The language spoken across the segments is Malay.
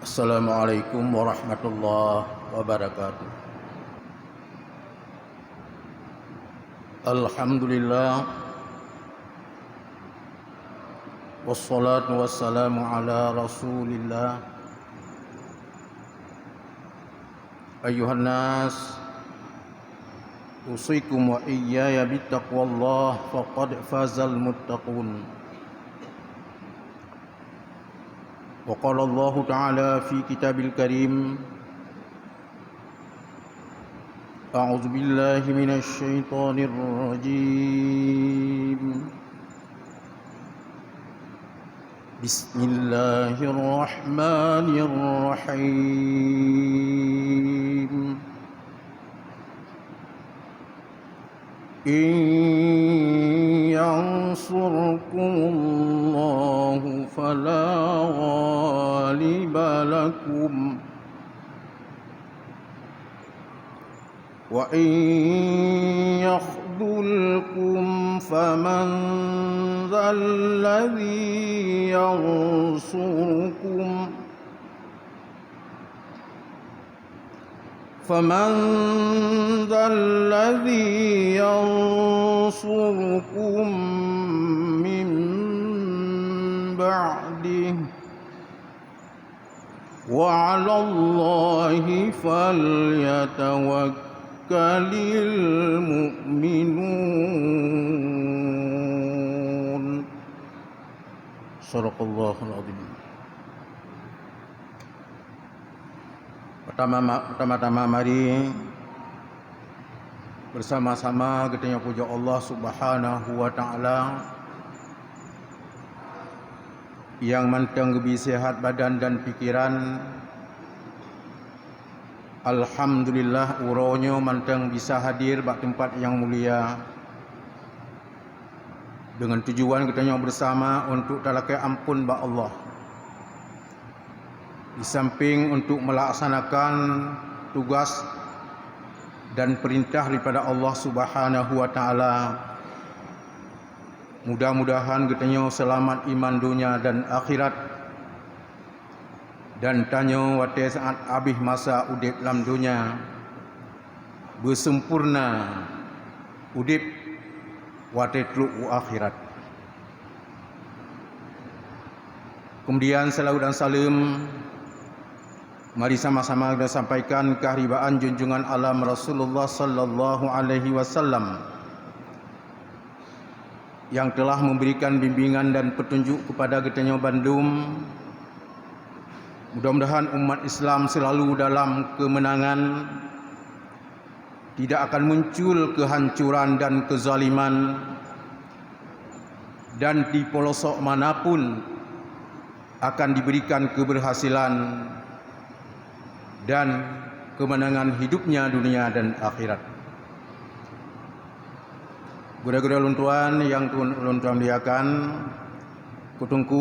Assalamualaikum warahmatullahi wabarakatuh. Alhamdulillah wassalatu wassalamu ala Rasulillah. Ayyuhan nas, usikum wa iyaya bittaqwallah faqad fazal muttaqun. Wa qala Allah Ta'ala fi kitabil karim, a'udzu billahi minasy syaithanir rajim. Bismillahirrahmanirrahim. In yansurkumullahu fala ghaliba lakum wa in yakhdhulkum faman dzalladzi yansurukum فمن ذا الذي ينصركم من بعده وعلى الله فليتوكل المؤمنون. Shadaqallahul Azim. Pertama-tama mari bersama-sama kita puja Allah Subhanahu wa taala yang manteng gebi sehat badan dan pikiran. Alhamdulillah uronyo manteng bisa hadir bak tempat yang mulia dengan tujuan kita bersama untuk talakai ampun bak Allah. Di samping untuk melaksanakan tugas dan perintah daripada Allah Subhanahu wa taala, mudah-mudahan kita selamat iman dunia dan akhirat, dan tanyo wate saat habis masa udip dalam dunia bersempurna udip wate teluk akhirat. Kemudian salawat dan salam mari sama-sama kita sampaikan keharibaan junjungan alam Rasulullah sallallahu alaihi wasallam yang telah memberikan bimbingan dan petunjuk kepada kita Bandung. Mudah-mudahan umat Islam selalu dalam kemenangan, tidak akan muncul kehancuran dan kezaliman, dan di pelosok manapun akan diberikan keberhasilan dan kemenangan hidupnya dunia dan akhirat. Gura-gura luntuan yang luntuan muliakan, kutungku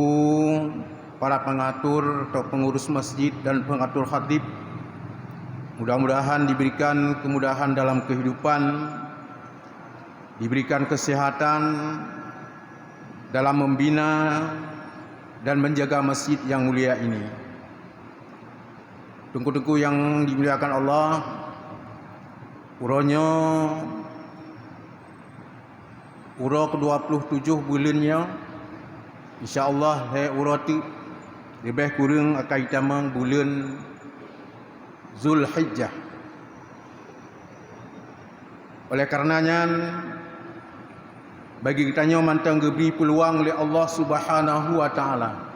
para pengatur atau pengurus masjid dan pengatur khatib, mudah-mudahan diberikan kemudahan dalam kehidupan, diberikan kesehatan dalam membina dan menjaga masjid yang mulia ini. Tungku-tungku yang dimuliakan Allah, uro ke-27 bulannya, insya-Allah uro tu lebih kurang akan hitamang bulan Zulhijjah. Oleh karenanya bagi kita mantang diberi peluang oleh Allah Subhanahu wa taala,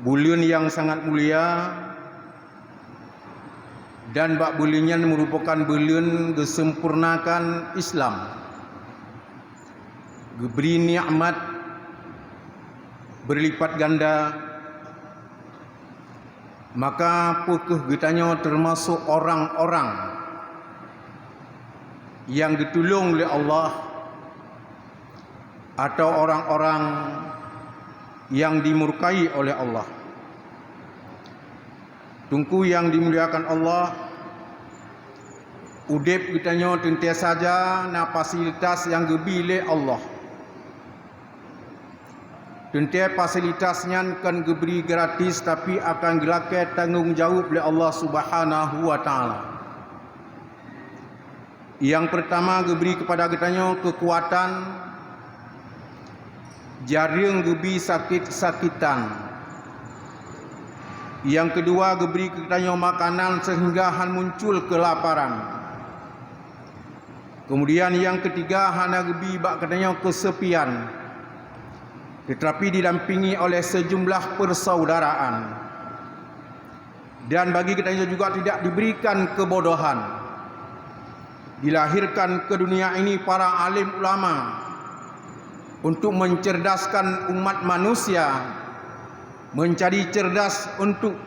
bulan yang sangat mulia, dan bak bulannya merupakan bulan kesempurnakan Islam, diberi nikmat berlipat ganda. Maka pukul kita termasuk orang-orang yang ditolong oleh Allah, atau orang-orang yang dimurkai oleh Allah. Tungku yang dimuliakan Allah, udip kita tentu saja na fasilitas yang gebile Allah. Tentu fasilitasnya kan diberi gratis tapi akan dilakukan tanggungjawab oleh Allah Subhanahu wa taala. Yang pertama diberi kepada kitanya kekuatan, jarang diberi sakit-sakitan. Yang kedua diberi kitanya makanan sehingga han muncul kelaparan. Kemudian yang ketiga hana diberi bak kitanya kesepian. Tetapi didampingi oleh sejumlah persaudaraan. Dan bagi kita juga tidak diberikan kebodohan. Dilahirkan ke dunia ini para alim ulama untuk mencerdaskan umat manusia, mencari cerdas untuk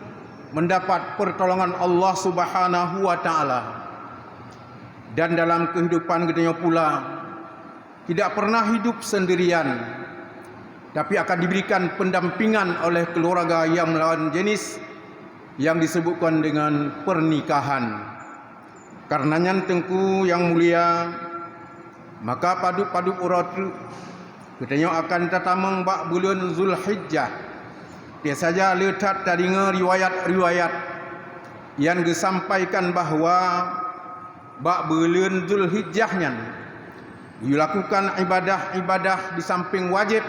mendapat pertolongan Allah Subhanahu wa taala. Dan dalam kehidupan kita pula tidak pernah hidup sendirian, tapi akan diberikan pendampingan oleh keluarga yang melawan jenis yang disebutkan dengan pernikahan. Karenanya tengku yang mulia, maka paduk-paduk urat katanya akan tatamang bak bulan Zulhijjah. Dia saja letak tadinga riwayat-riwayat yang disampaikan bahawa bak bulan Zulhijjahnya dilakukan ibadah-ibadah di samping wajib,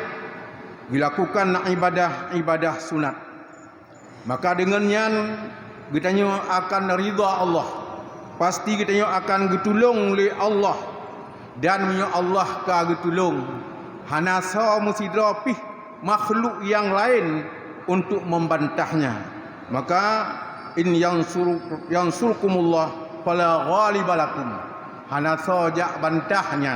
dilakukan ibadah-ibadah sunat. Maka dengannya kitanya akan ridha Allah. Pasti kitanya akan ditolong oleh Allah. Dan punya Allah ka ditolong. Hana sa musidra pih makhluk yang lain untuk membantahnya. Maka in yansurkumullah fala ghalibalakum. Hana sa jak bantahnya.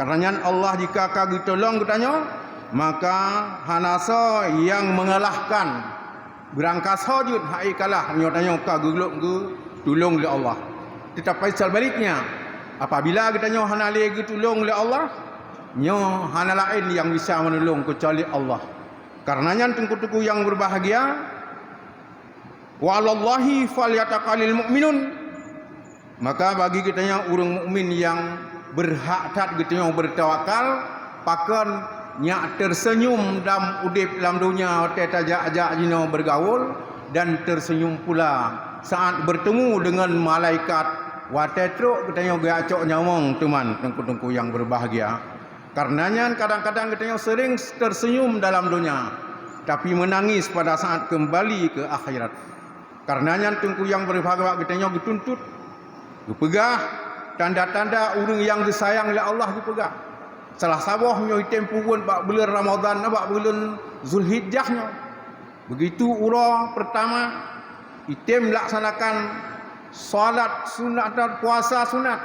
Karenanya Allah jika ka ditolong kitanya, maka hanasa yang mengalahkan berangkas hajud hai kalah nyatanya ka geluk ge tolong oleh Allah. Tetapi sebaliknya apabila kita nyo hana le ge tolong oleh Allah, nyo hana lain yang bisa menolong kecuali Allah. Karenanya tengku-tengku yang berbahagia, walallahi falyataqalil mu'minun, maka bagi kita yang orang mukmin yang berhak tat kita yang bertawakal pakan nyak tersenyum dalam udip dalam dunia teta ajak jino bergaul, dan tersenyum pula saat bertemu dengan malaikat watetruk katanya ge acok nyawang teman tengku-tengku yang berbahagia. Karenanya kadang-kadang katanya sering tersenyum dalam dunia tapi menangis pada saat kembali ke akhirat. Karenanya tengku yang berbahagia katanya dituntut dipegah tanda-tanda orang yang disayang oleh Allah dipegah. Salah sabahnya item pun bak bulan Ramadan, bak bulan Zulhijjahnya. Begitu ura pertama item laksanakan salat sunat dan puasa sunat.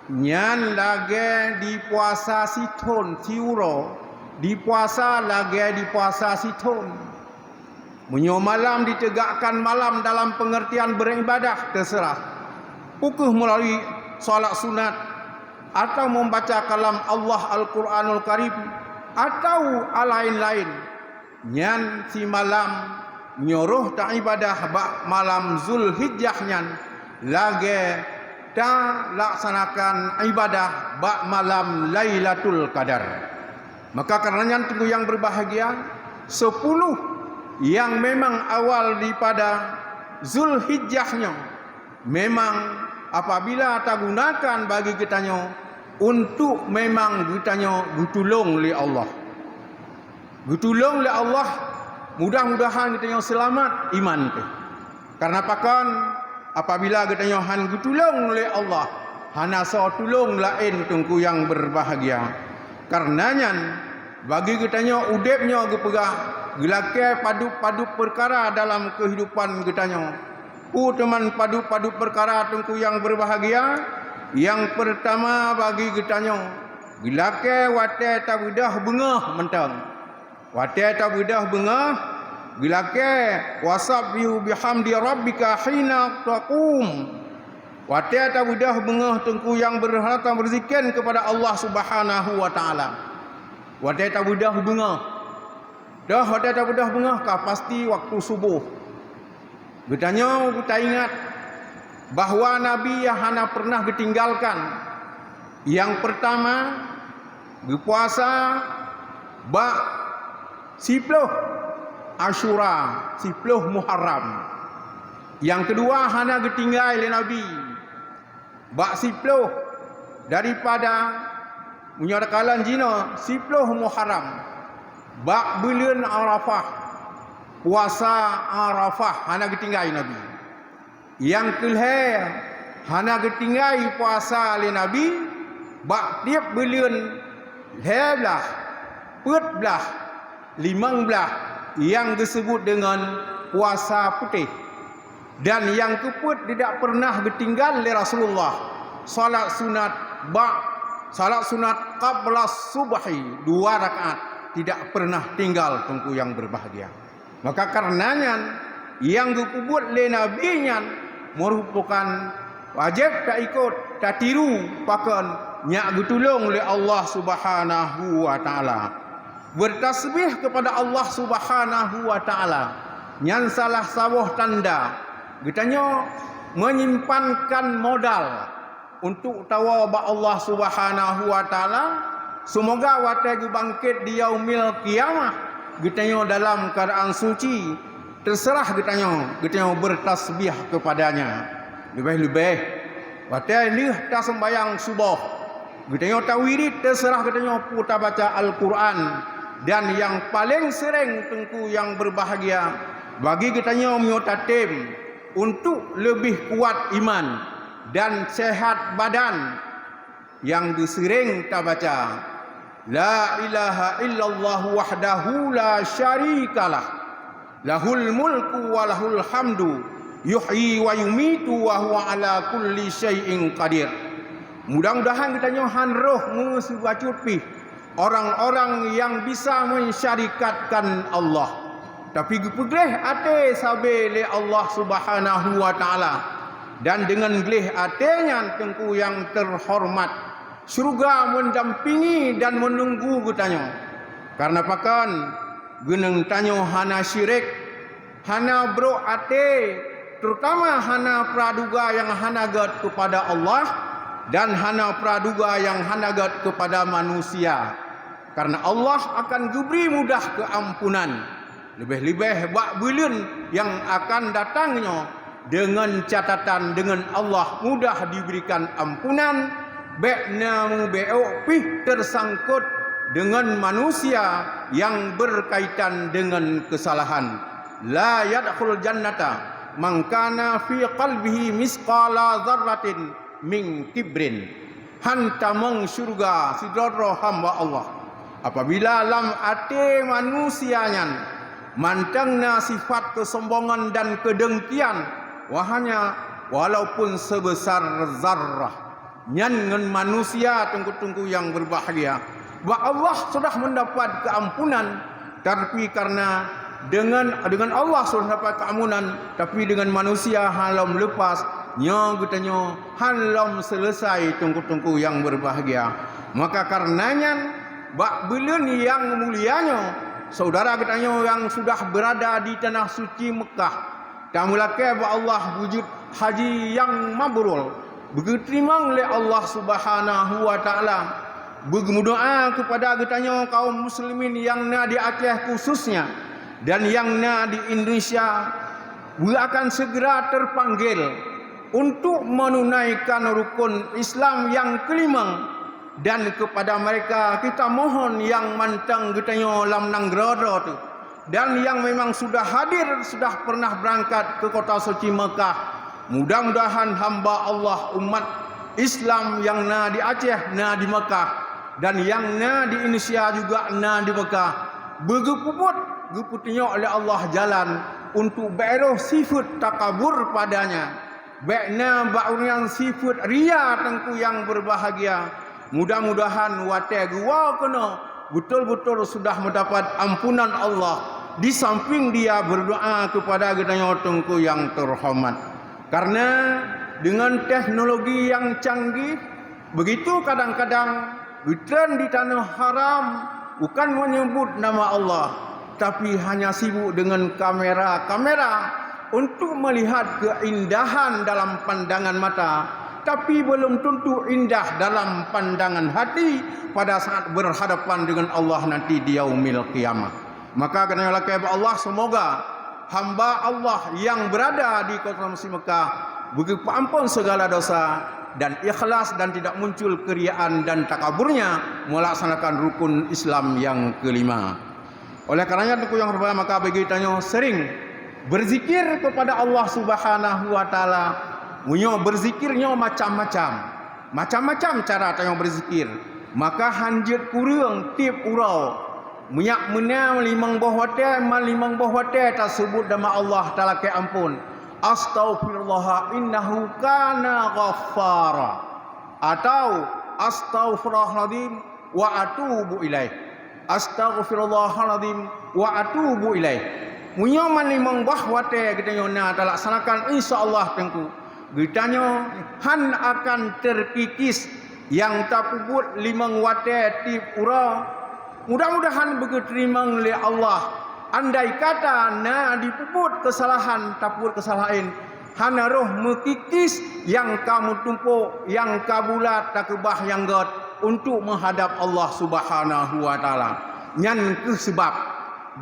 Nyan lagi di puasa siton tiuro, di puasa lagi di puasa siton. Menyo malam ditegakkan malam dalam pengertian beribadah terserah. Pukuh melalui salat sunat atau membaca kalam Allah Al-Quranul Karim atau lain-lain. Nyan si malam nyuruh tak ibadah bak malam Zulhijjahnya lagi tak laksanakan ibadah bak malam Lailatul Qadar. Maka karenanya tunggu yang berbahagia 10 yang memang awal daripada Zulhijjahnya memang apabila tak gunakan bagi kitanya untuk memang kitanya ditolong oleh Allah. Ditolong oleh Allah, mudah-mudahan kitanya selamat iman tu. Karena pakan apabila kitanya han ditolong oleh Allah, hana sa tolong lain tungku yang berbahagia. Karenanya bagi kitanya udepnya gepegah gelake padu-padu perkara dalam kehidupan kitanya. Teman padu-padu perkara tungku yang berbahagia. Yang pertama bagi kitanya gelake wate tabudah bengah mentang. Wate tabudah bengah gelake wasabbihu bihamdi rabbika hina taqum. Wate tabudah bengah tungku yang berharta berzikir kepada Allah Subhanahu wa taala. Wate tabudah bengah. Dah wate tabudah bengah kah pasti waktu subuh. Betanya kita ingat bahawa Nabi yang hana pernah ditinggalkan. Yang pertama berpuasa bak 10 Asyura, 10 Muharram. Yang kedua hana ketinggai oleh Nabi. Bak 10 daripada menyerakalan jina 10 Muharram. Bak bulan Arafah, puasa Arafah hana ketinggai Nabi. Yang kelihir hana ketinggai puasa oleh Nabi. Bak tiap bulan hebelah, petbelah, 15 yang disebut dengan puasa putih. Dan yang keput tidak pernah ditinggal oleh Rasulullah. Salat sunat salat sunat qabla subhi 2 rakaat tidak pernah tinggal tengku yang berbahagia. Maka karenanya yang dikubut oleh Nabi nya merupakan wajib tak ikut, tak tiru, pakan nyak ditolong oleh Allah Subhanahu wa taala. Bertasbih kepada Allah Subhanahu wa taala. Nyan salah sawah tanda kitanya menyimpankan modal untuk tawa ba Allah Subhanahu wa taala. Semoga watai bangkit di yaumil qiyamah kitanya dalam keadaan suci. Terserah kitanya bertasbih kepadanya. Lebih-lebih watai lih ta sembayang subuh kitanya tawirid, terserah kitanya putar baca Al-Quran. Dan yang paling sering tengku yang berbahagia bagi kitanya miotatim untuk lebih kuat iman dan sehat badan yang disering ta baca la ilaha illallah wahdahu la syarikalah lahul mulku wa lahul hamdu yuhyi wa yumitu wa huwa ala kulli syai'in qadir. Mudah-mudahan kitanya han roh mengusubacut pi orang-orang yang bisa mensyarikatkan Allah. Tapi gepegleh ate sabe le Allah Subhanahu wa taala. Dan dengan gleh atenya tengku yang terhormat, surga mendampingi dan menunggu kitanya. Karena pakan geneng tanyo hana syirik, hana bro ate, terutama hana praduga yang hanagat kepada Allah dan hana praduga yang hanagat kepada manusia. Karena Allah akan diberi mudah keampunan. Lebih-lebih bak bulan yang akan datangnya dengan catatan dengan Allah mudah diberikan ampunan. Bekna mube'u pih tersangkut dengan manusia yang berkaitan dengan kesalahan. La yadkhul jannata man kana fi qalbihi misqala dzarratin min kibrin. Hantamong surga sidoro hamba Allah. Apabila lam ate manusianya mantangna sifat kesombongan dan kedengkian, wahanya walaupun sebesar zarrah, nyan manusia tunggu-tunggu yang berbahagia. Bahwa Allah sudah mendapat keampunan, tapi karena dengan Allah sudah dapat keampunan, tapi dengan manusia halam lepas, nya gutanya halam selesai tunggu-tunggu yang berbahagia. Maka karenanya bak bulan yang mulianya, saudara katanya yang sudah berada di tanah suci Mekah, tamulakai ba Allah wujud haji yang mabrur, diterima oleh Allah Subhanahu wa taala. Berdoa kepada katanya kaum muslimin yang na di Aceh khususnya dan yang na di Indonesia akan segera terpanggil untuk menunaikan rukun Islam yang kelima. Dan kepada mereka kita mohon yang mantang katanya lam nanggrada tu, dan yang memang sudah hadir, sudah pernah berangkat ke kota suci Mekah, mudah-mudahan hamba Allah umat Islam yang na di Aceh, na di Mekah, dan yang na di Indonesia juga na di Mekah, geputnya oleh Allah jalan untuk beroh sifat takabur padanya, bekna ba'urian sifat ria tengku yang berbahagia. Mudah-mudahan watai gua kena betul-betul sudah mendapat ampunan Allah. Di samping dia berdoa kepada kitanya tengku yang terhormat. Karena dengan teknologi yang canggih, begitu kadang-kadang return di tanah haram bukan menyebut nama Allah, tapi hanya sibuk dengan kamera-kamera untuk melihat keindahan dalam pandangan mata, tapi belum tentu indah dalam pandangan hati pada saat berhadapan dengan Allah nanti di yaumil qiyamah. Maka kena lakai Allah, semoga hamba Allah yang berada di kota Mesir Mekah beri ampun segala dosa dan ikhlas dan tidak muncul keriaan dan takaburnya melaksanakan rukun Islam yang kelima. Oleh karenanya tuku yang berbahaya, maka bagi tanya sering berzikir kepada Allah Subhanahu wa taala. Munyo berzikirnya macam-macam cara tanya berzikir. Maka hanjit kurang tip urau minyak menam limang boh hotel tersebut nama Allah taala ke ampun. Astaghfirullah innahu kana ghaffara, atau astaghfirullahaladzim wa atubu ilaih. Astaghfirullahaladzim wa atubu ilaih. Munyaman limang boh hotel kita nyona laksanakan insyaallah tengku. Gitanya han akan terkikis yang tak puput limang hotel tip ura. Mudah-mudahan begitu terima oleh Allah. Andai kata dipuput kesalahan, taput kesalahan, hana roh mekikis yang kamu tumpuk, yang kabulat takbah yang god untuk menghadap Allah Subhanahu wa taala. Nyan ke sebab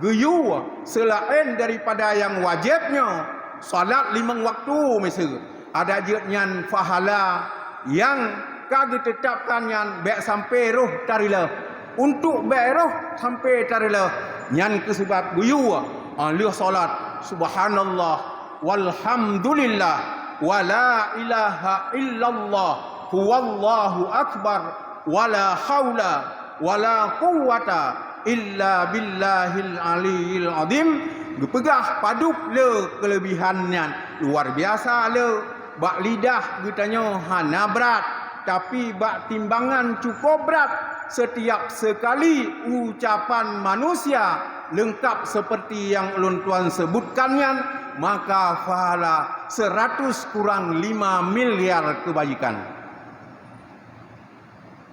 geyu selain daripada yang wajibnya salat limang waktu mesir. Ada je nyan fahala yang kagak tetapkan nyan baik sampai roh tarila. Untuk beroh sampai tarilah nyan ke sebab guyu alih salat subhanallah walhamdulillah wala ilaha illallah huwallahu akbar wala haula wala quwwata illa billahil aliyil azim. Gepegah padup le kelebihannya luar biasa le. Bak lidah getanya hana berat, tapi bak timbangan cukup berat. Setiap sekali ucapan manusia lengkap seperti yang ulun tuan sebutkannya, maka pahala 100 kurang 5 miliar kebaikan.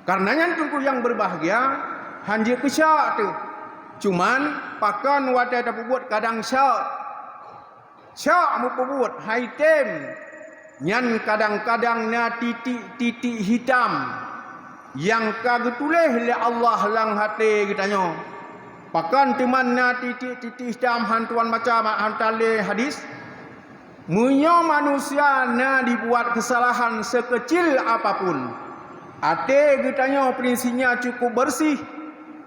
Karenanya tunggu yang berbahagia hanjir kesyak tu. Cuman pakan wadah tak buat kadang syak mu buat high time nyan kadang-kadang na titik hitam yang kagak tulis oleh Allah lang hati kitanya. Pakan teman na titik hitam hantuan macam hantale hadis. Munyo manusia na dibuat kesalahan sekecil apapun, ate kitanya prinsipnya cukup bersih,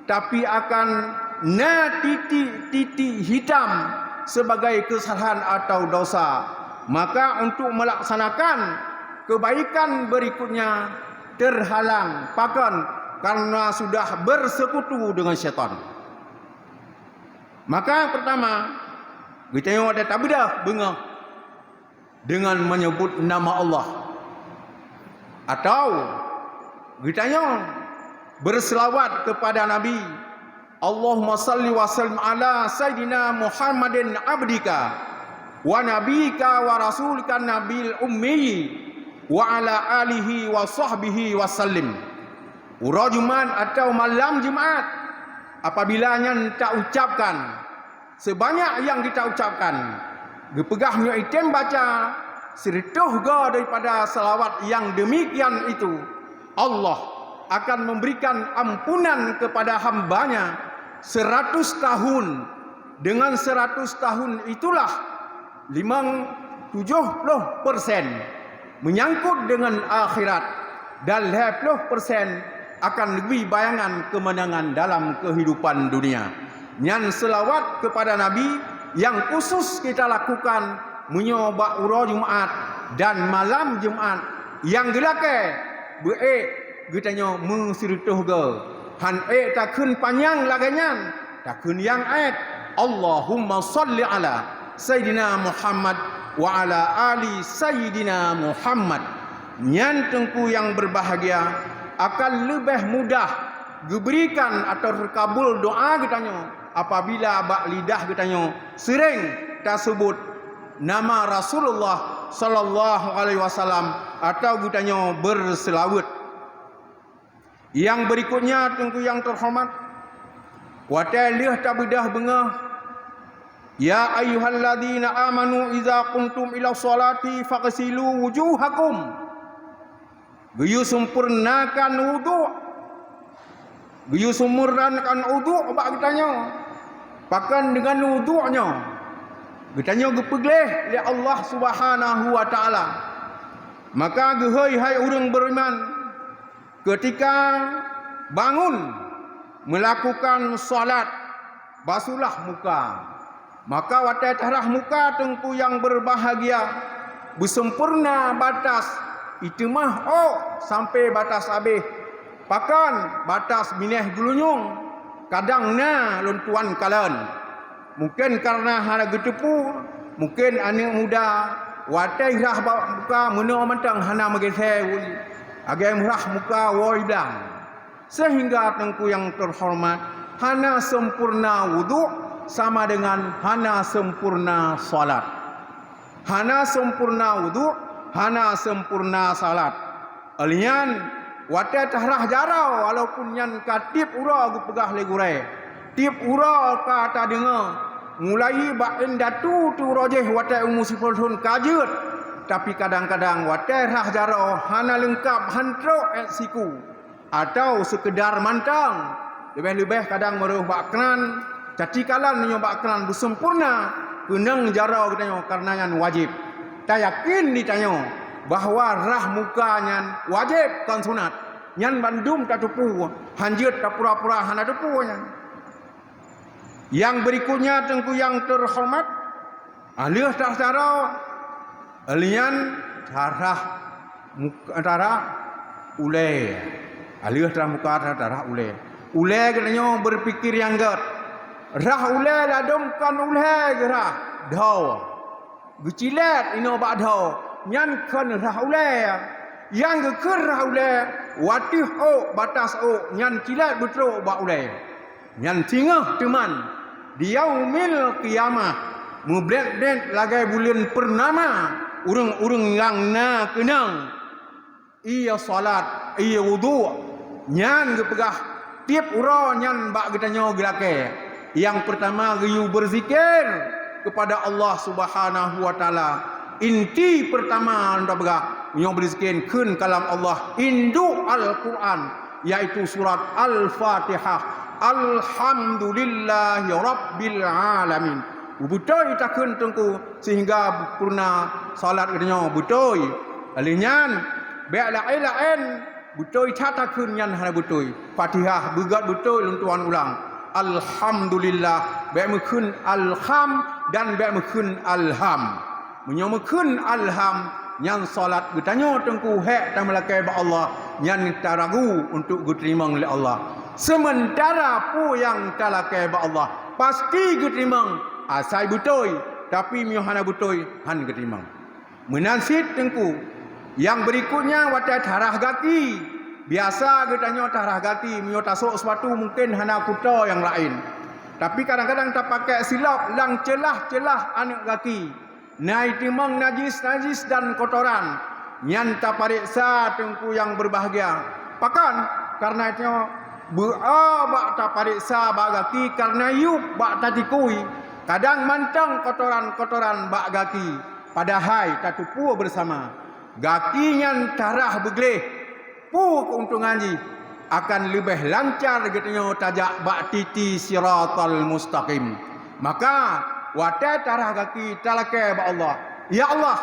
tapi akan na titik hitam sebagai kesalahan atau dosa. Maka untuk melaksanakan kebaikan berikutnya terhalang pakan karena sudah bersekutu dengan syaitan. Maka yang pertama kita yang ada tabidah bengah dengan menyebut nama Allah, atau kita yang berselawat kepada Nabi. Allahumma salli wa sallim ala sayyidina Muhammadin abdika wa nabika wa rasulika nabil ummi wa ala alihi wa sahbihi wa sallim. Ura Jumat atau malam Jumat, apabila yang tak ucapkan sebanyak yang kita ucapkan, gepegahnya item baca serituh ga daripada salawat yang demikian itu, Allah akan memberikan ampunan kepada hambanya 100 tahun. Dengan 100 tahun itulah 70% menyangkut dengan akhirat, dan 50% akan lebih bayangan kemenangan dalam kehidupan dunia. Nyan selawat kepada Nabi yang khusus kita lakukan menyoba ura Jumat dan malam Jumat yang gelake beek getanya mensirituh ge han takun panjang laganyan takun yang Allahumma salli ala sayyidina Muhammad wa ala ali sayyidina Muhammad. Nyan tengku yang berbahagia akan lebih mudah diberikan atau terkabul doa kitanya apabila bak lidah kitanya sering tersebut nama Rasulullah sallallahu alaihi wasallam atau kitanya berselawat. Yang berikutnya tengku yang terhormat watalih tabidah bengah. Ya ayyuhalladzina amanu idza qumtum ila sholati faghsilu wujuhakum. Geyu sempurnakan wudu. Geyu sempurnakan wudu bak kitanya. pakan dengan wuduknya getanya gepegleh oleh Allah Subhanahu wa taala. Maka gehoi hai urang beriman, ketika bangun melakukan solat basuhlah muka. Maka watai tarah muka tengku yang berbahagia bersempurna batas itu mah sampai batas habis. Pakan batas mineh gulunyung kadang na luntuan kalan. Mungkin karena hana getepu, mungkin anak muda watai rah muka mena mantang hana magese agai murah muka woi blang. Sehingga tengku yang terhormat hana sempurna wudu sama dengan hana sempurna salat. Hana sempurna wudu, hana sempurna salat. Alian watai tahrah jarau walaupun yan katip ura gu pegah legurai. Tip ura kata dengar mulai bain datu tu rojeh watai umusipulsun kajut. Tapi kadang-kadang watai rah jarau hana lengkap hantrok siku atau sekedar mantang. Lebih-lebih kadang meruh baknan caci kalan nyo baknan bersempurna kenang jarau katanya karena yang wajib. Tak yakin ditanya bahawa rah mukanya wajib kan sunat. Nyan bandum tak tupu, hanjut tak pura-pura hana tupu nyan. Yang berikutnya tengku yang terhormat, alih tak jarau, alian darah muka darah ulai. Alih darah muka darah ulai. Ulai katanya berpikir yang gat. Rah ulai ladumkan ulai gerah. Dau. Gecilat ino bak dau. Nyan kan rah ulai. Yang geker rah ulai. Watih batas nyan cilat betul bak ulai. Nyan tingah teman. Diyaumil qiyamah. Mublet-blet lagai bulan purnama. Urang-urang yang na kenang. Ia salat, ia wudu. Nyan gepegah tiap ura nyan bak getanya gelake. Yang pertama geyu berzikir kepada Allah Subhanahu wa taala. Inti pertama anda begah nyo berzikir kun kalam Allah indu Al-Quran yaitu surat Al-Fatihah. Alhamdulillahi rabbil alamin. Betul takun tengku sehingga purna salat getanya betul. Alinyan baik lain betul catakun yang hana betul. Fatihah begat betul luntuan ulang. Alhamdulillah. Baik mekun alham dan baik mekun alham. Menyamukun alham yang salat getanya tengku hek dan melakai ba Allah yang tak ragu untuk diterima oleh Allah. Sementara pu yang tak lakai ba Allah pasti diterima asai betul tapi mio hana betul han diterima. Menansit tengku yang berikutnya watai tarah gati. Biasa getanya tarah gati mio tasuk sepatu mungkin hana kuta yang lain. Tapi kadang-kadang tak pakai silap lang celah-celah anak gati. Nai timang najis dan kotoran. Nyan tak pariksa tengku yang berbahagia. Pakan karena itu bak tak pariksa bak gati karena yuk bak tatikui. Kadang mantang kotoran-kotoran bak gati. Padahal tak tupu bersama. Gakinya tarah begleh pu keuntungan ji akan lebih lancar getanya tajak bak titi siratal mustaqim. Maka watai tarah gaki talakai ba Allah. Ya Allah,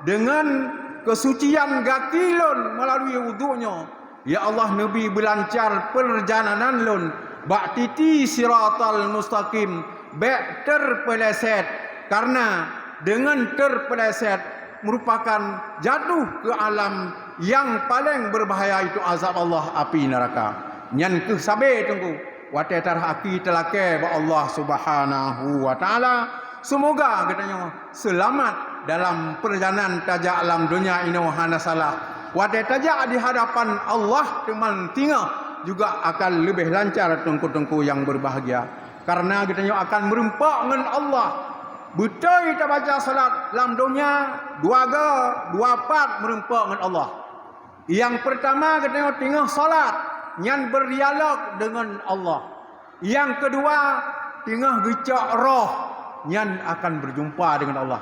dengan kesucian gaki lon melalui wudunya, ya Allah Nabi berlancar perjalanan lon bak titi siratal mustaqim bak terpeleset karena dengan terpeleset merupakan jatuh ke alam yang paling berbahaya itu azab Allah api neraka. Nyan ke sabe tunggu watai tarah aki telakai ba Allah Subhanahu wa taala. Semoga katanya selamat dalam perjalanan tajak alam dunia ini hana salah. Watai tajak di hadapan Allah teman tinggal juga akan lebih lancar tengku-tengku yang berbahagia. Karena katanya akan merempak dengan Allah. Betul kita baca salat dalam dunia 2 part merempak dengan Allah. Yang pertama katanya tengah salat yang berdialog dengan Allah. Yang kedua tengah gecak roh yang akan berjumpa dengan Allah.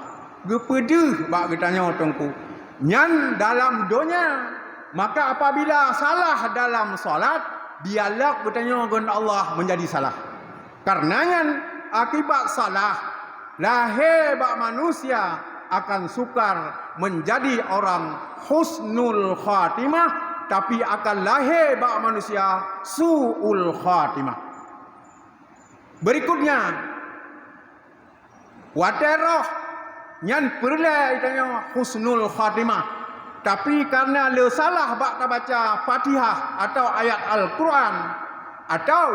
Gepedeh bak katanya tengku. Yang dalam dunia maka apabila salah dalam salat dialog katanya dengan Allah menjadi salah. Karenanya akibat salah, lahir bak manusia akan sukar menjadi orang husnul khatimah, tapi akan lahir bak manusia su'ul khatimah. Berikutnya, wateroh nyan perle itanya husnul khatimah. Tapi karena le salah bak baca Fatihah atau ayat Al-Quran atau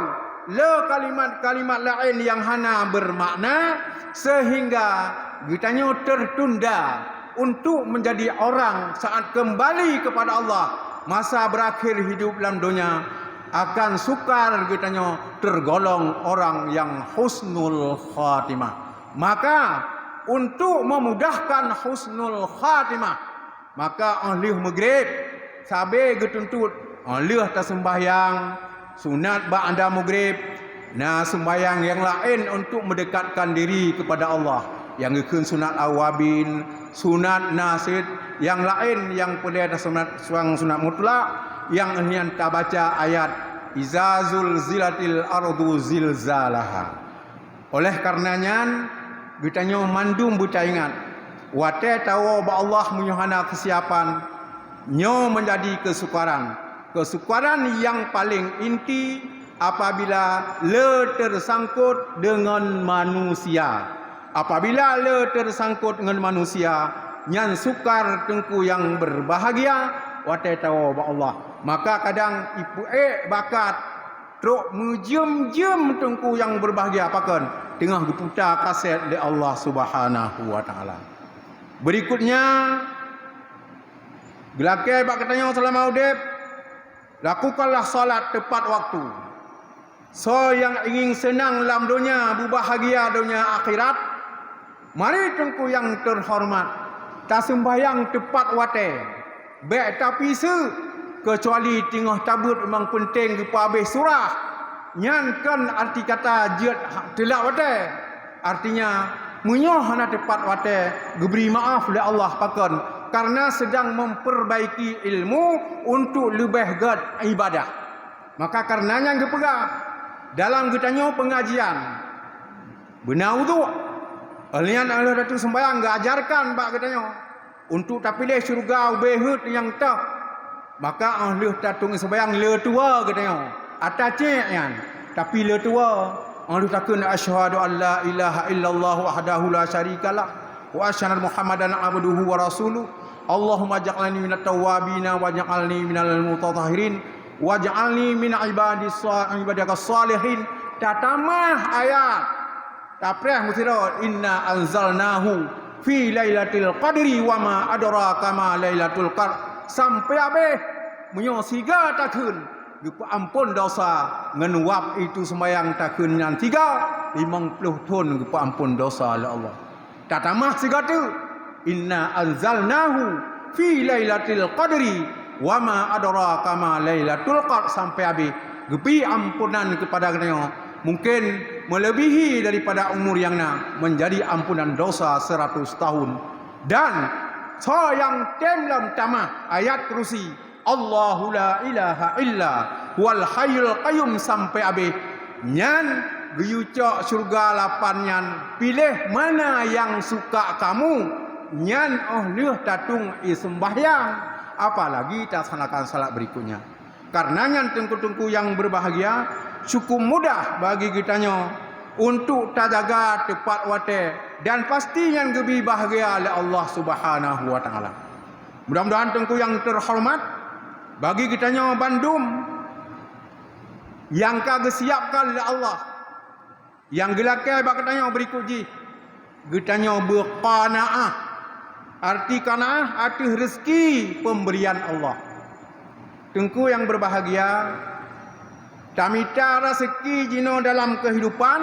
le kalimat-kalimat lain yang hana bermakna, sehingga kitanya tertunda untuk menjadi orang saat kembali kepada Allah masa berakhir hidup dalam dunia, akan sukar kitanya tergolong orang yang husnul khatimah. Maka untuk memudahkan husnul khatimah, maka ahli maghrib sabe getuntut ahli tak sembahyang sunat ba'da maghrib, nah sembahyang yang lain untuk mendekatkan diri kepada Allah, yang ikut sunat awabin, sunat nasid, yang lain yang boleh ada sunat mutlak, yang hanya tak baca ayat izazul zilatil ardu zilzalaha. Oleh karenanya kitanya mandum buta ingat wate tahu bahawa Allah menyuhana kesiapan nyo menjadi kesukaran. Kesukaran yang paling inti apabila le tersangkut dengan manusia. Apabila le tersangkut dengan manusia, nyan sukar tengku yang berbahagia wate tahu bahawa Allah. Maka kadang ipu bakat truk menjem-jem tengku yang berbahagia pakan tengah diputar kaset oleh Allah Subhanahu wa taala. Berikutnya, gelakai bak katanya selama udip, lakukanlah salat tepat waktu. So yang ingin senang dalam dunia, berbahagia dunia akhirat, mari tengku yang terhormat, tak sembahyang tepat waktu. Baik tapi kecuali tengah tabut memang penting kepa habis surah. Nyankan arti kata jid telak waktu. Artinya menyoh hana tepat waktu, diberi maaf oleh Allah pakan karena sedang memperbaiki ilmu untuk lebih gad ibadah. Maka karenanya gepegah dalam kitanya pengajian benar wudu, alian Allah datu sembahyang gajarkan bak kitanya untuk tapilih syurga ubehut yang tak, maka Allah tatung sembahyang le tua kitanya atacenya tapi le tua Allah takun asyhadu an la ilaha illallah wahdahu la syarikalah wa asyhadu Muhammadan abduhu wa rasuluh. Allahumma ja'alni minat tawwabin waj'alni minal mutatahhirin waj'alni min ibadikas salihin. Tatamah ayat tapreh musira inna anzalnahu fi lailatul qadri wa ma adraka ma lailatul qadr sampai habis menyosiga takun Gupa ampun dosa ngenuap itu sembahyang takun yang 50 tahun gupa ampun dosa oleh Allah. Tatamah sigatu inna anzalnahu fi lailatul qadri wa ma adraka ma lailatul qadr sampai habis gupi ampunan kepada kita mungkin melebihi daripada umur yang menjadi ampunan dosa 100 tahun. Dan so yang temlam tamah ayat kursi Allahu la ilaha illa wal hayyul qayyum sampai habis nyan guyucok surga lapan nyan pilih mana yang suka kamu nyan leh tatung sembahyang, apalagi taksanakan salat berikutnya. Karena nyan tengku-tengku yang berbahagia cukup mudah bagi kitanya untuk terjaga tepat waktu dan pasti yang lebih bahagia oleh Allah Subhanahu wa taala. Mudah-mudahan tengku yang terhormat bagi kitanya bandum yang kagak siapkan oleh Allah, yang gelakai bak kitanya berikut ji kitanya berqanaah. Arti qanaah arti rezeki pemberian Allah. Tengku yang berbahagia tamita rezeki jino dalam kehidupan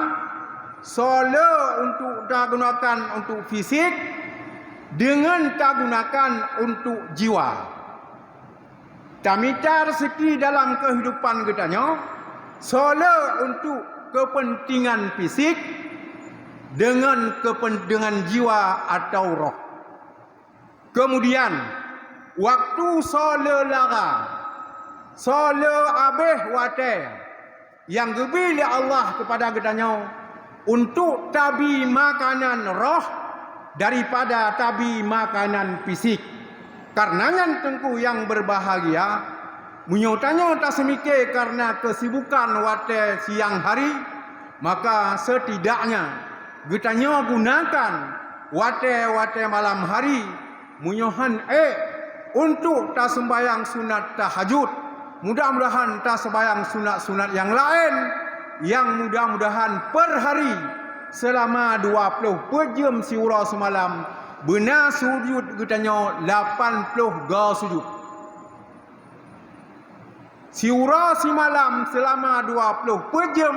solo untuk digunakan untuk fisik dengan digunakan untuk jiwa. Tamita rezeki dalam kehidupan kitanya solo untuk kepentingan fisik dengan kepentingan jiwa atau roh. Kemudian waktu solo lara solo abeh wate yang gebili Allah kepada kitanya untuk tabi makanan roh daripada tabi makanan fisik. Karenanya tengku yang berbahagia, menyotanya tak semikir karena kesibukan wate siang hari, maka setidaknya getanya gunakan wate malam hari munyohan untuk tak sembayang sunat tahajud. Mudah-mudahan tak sembayang sunat-sunat yang lain, yang mudah-mudahan per hari selama 20 jam siura semalam benar sujud getanya 80 ga sujud. Siura semalam selama 20 jam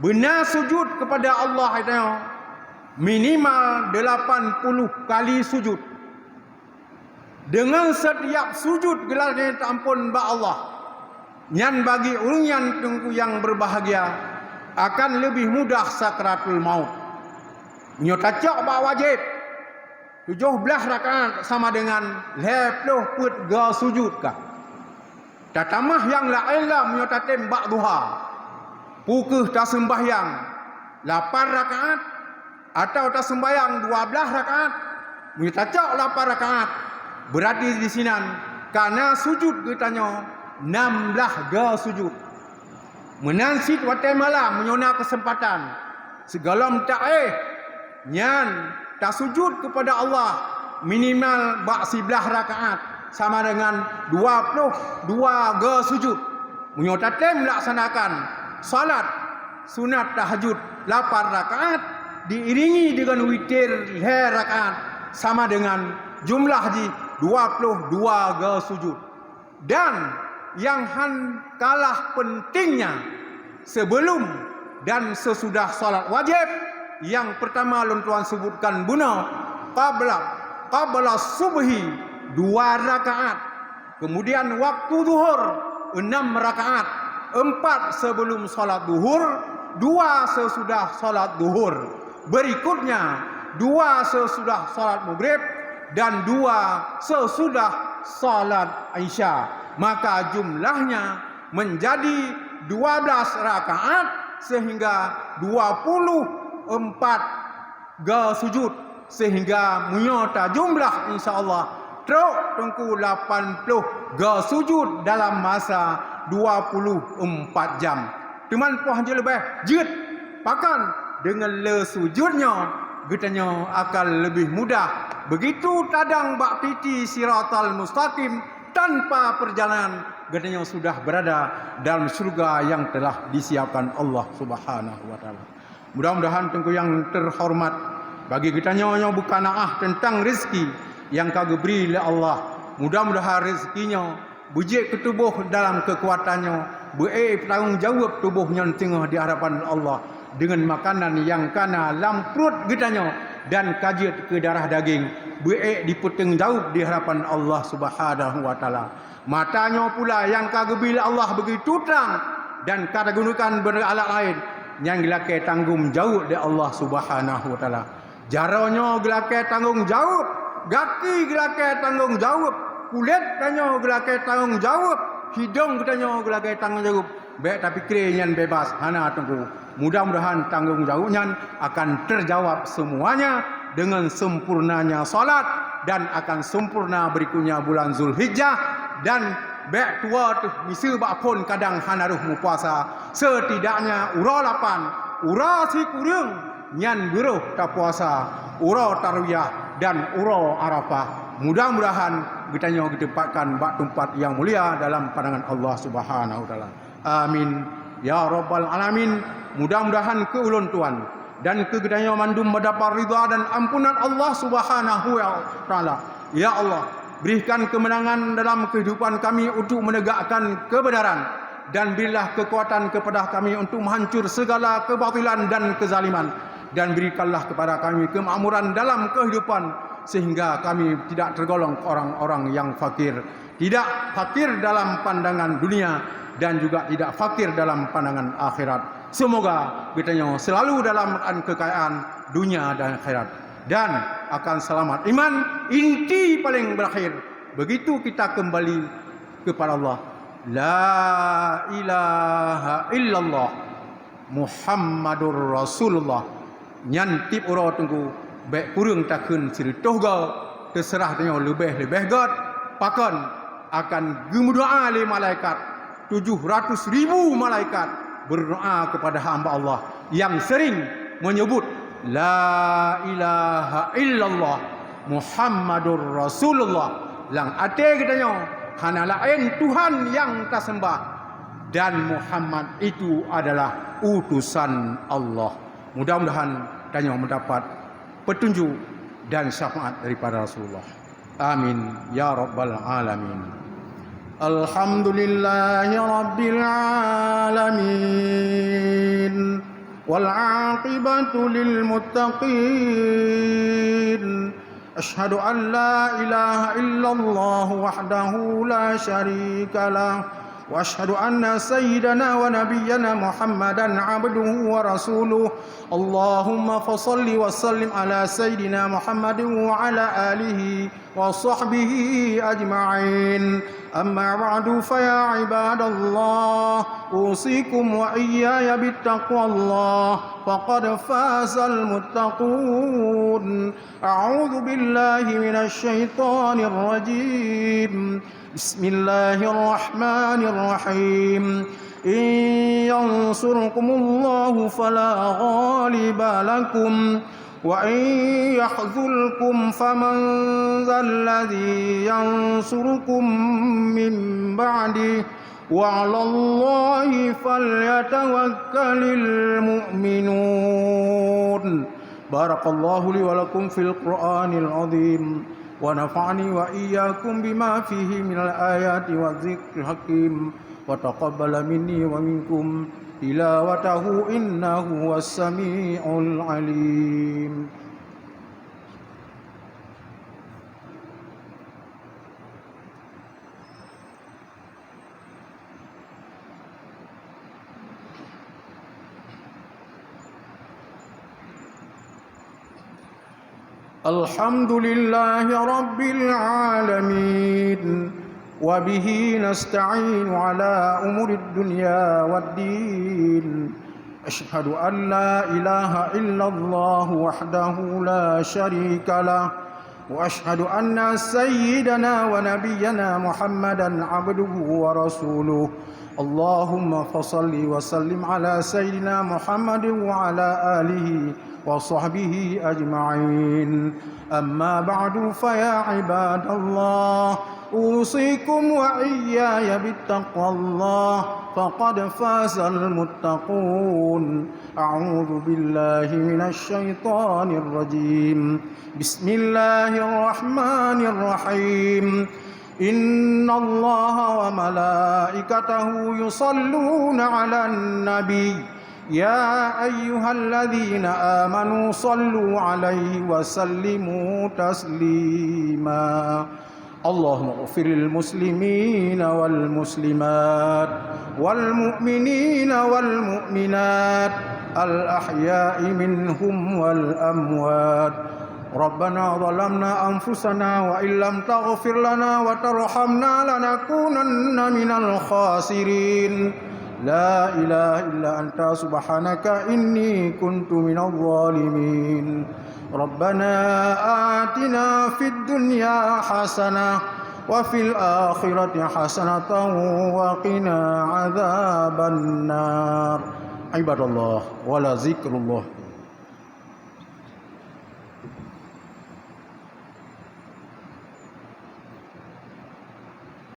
benar sujud kepada Allah katanya minimal 80 kali sujud. Dengan setiap sujud gelarnya tak ampun ba Allah. Nyan bagi orang yang tengku yang berbahagia akan lebih mudah sakratul maut. Nyo tacak ba wajib 17 rakaat sama dengan 20 put ga sujud kah. Tatamah yang lain lah nyo tatem bak duha. Pukul tak sembahyang 8 rakaat atau tak sembahyang 12 rakaat. Nyo tacak 8 rakaat. Berarti di sini karena sujud kitanya 16 ga sujud. Menansit waktu malam menyona kesempatan. Segala tak nyan tak sujud kepada Allah minimal bak 11 rakaat sama dengan 22 ga sujud. Menyota tem melaksanakan salat sunat tahajud 8 rakaat diiringi dengan witir 2 rakaat sama dengan jumlah di 22 ga sujud. Dan yang kalah pentingnya sebelum dan sesudah salat wajib, yang pertama lun tuan sebutkan buna qabla subhi 2 rakaat, kemudian waktu zuhur 6 rakaat, 4 sebelum salat zuhur, 2 sesudah salat zuhur, berikutnya 2 sesudah salat maghrib dan 2 sesudah salat isya. Maka jumlahnya menjadi 12 rakaat sehingga 24 ga sujud, sehingga menyota jumlah insyaallah truk tengku 80 ga sujud dalam masa 24 jam. Teman puah je lebih jid pakan dengan le sujudnya getanya akan lebih mudah. Begitu tadang bak piti siratal mustaqim tanpa perjalanan getanya sudah berada dalam surga yang telah disiapkan Allah Subhanahu wa taala. Mudah-mudahan tengku yang terhormat bagi getanya yang bukan tentang rezeki yang kagak beri oleh Allah. Mudah-mudahan rezekinya bujik ke tubuh dalam kekuatannya, bertanggung jawab tubuhnya tengah di hadapan Allah dengan makanan yang kana dalam perut getanya dan kajit ke darah daging, dipeteng jauh di hadapan Allah Subhanahu wa taala. Matanya pula yang kagak bila Allah begitu terang dan kada gunakan beralat lain yang gelakai tanggung jawab di Allah Subhanahu wa taala. Jaranya gelakai tanggung jawab, gaki gelakai tanggung jawab, kulit tanya gelakai tanggung jawab, hidung tanya gelakai tanggung jawab. Baik tapi kiranya bebas hana tunggu. Mudah-mudahan tanggung jawabnya akan terjawab semuanya dengan sempurnanya salat dan akan sempurna berikutnya bulan Zulhijjah dan baik tua tu misi bakpun kadang hanaruh mu puasa setidaknya ura 8 ura si kurang nyan beruh tak puasa ura tarwiyah dan ura arafah. Mudah-mudahan kitanya ditempatkan bak tempat yang mulia dalam pandangan Allah Subhanahu wa taala. Amin ya rabbal alamin. Mudah-mudahan ke ulun tuan dan ke gedanya mandum mendapat ridha dan ampunan Allah Subhanahu wa taala. Ya Allah, berikan kemenangan dalam kehidupan kami untuk menegakkan kebenaran dan berilah kekuatan kepada kami untuk menghancur segala kebatilan dan kezaliman, dan berikanlah kepada kami kemakmuran dalam kehidupan sehingga kami tidak tergolong orang-orang yang fakir, tidak fakir dalam pandangan dunia dan juga tidak fakir dalam pandangan akhirat. Semoga kita selalu dalam kekayaan dunia dan akhirat dan akan selamat iman inti paling berakhir. Begitu kita kembali kepada Allah. La ilaha illallah Muhammadur Rasulullah. Nyantip ura tunggu baik kurang takun ceritoh ga terserah tanya lebih god pakan akan gemudoa oleh malaikat 700.000 malaikat berdoa kepada hamba Allah yang sering menyebut la ilaha illallah Muhammadur Rasulullah. Lang ate katanya hana lain Tuhan yang tak sembah dan Muhammad itu adalah utusan Allah. Mudah-mudahan tanya mendapat petunjuk dan syafaat daripada Rasulullah. Amin ya rabbal alamin. Alhamdulillahi rabbil alamin. Wal aqibatu lil muttaqin. Asyhadu an la ilaha illallah wahdahu la syarika lah. وأشهد أن سيدنا ونبينا محمدا عبده ورسوله اللهم فصل وسلم على سيدنا محمد وعلى آله وصحبه أجمعين أما بعد فيا عباد الله أوصيكم وإياي بالتقوى الله فقد فاز المتقون أعوذ بالله من الشيطان الرجيم بسم الله الرحمن الرحيم إن ينصركم الله فلا غالب لكم وإن يخذلكم فمن ذا الذي ينصركم من بعده وعلى الله فليتوكل المؤمنون. بارك الله لي ولكم في القرآن العظيم ونفعني وإياكم بما فيه من الآيات والذكر الحكيم وتقبل مني ومنكم تلاوته إنه هو السميع العليم. الحمد لله رب العالمين وبه نستعين على أمور الدنيا والدين. أشهد أن لا إله إلا الله وحده لا شريك له وأشهد أن سيدنا ونبينا محمدا عبده ورسوله. اللهم فصل وسلم على سيدنا محمد وعلى آله وصحبه أجمعين. أما بعد فيا عباد الله أوصيكم وإياي بالتقوى الله فقد فاز المتقون. أعوذ بالله من الشيطان الرجيم. بسم الله الرحمن الرحيم. إن الله وملائكته يصلون على النبي يا أيها الذين آمنوا صلوا عليه وسلموا تسليما. اللهم اغفر للمسلمين والمسلمات والمؤمنين والمؤمنات الأحياء منهم والأموات. ربنا ظلمنا أنفسنا وإن لم تغفر لنا وترحمنا لنكونن من الخاسرين. لا إله إلا أنت سبحانك إني كنت من الظالمين. ربنا آتنا في الدنيا حسنة وفي الآخرة حسنة وقنا عذاب النار. عباد الله ولذكر الله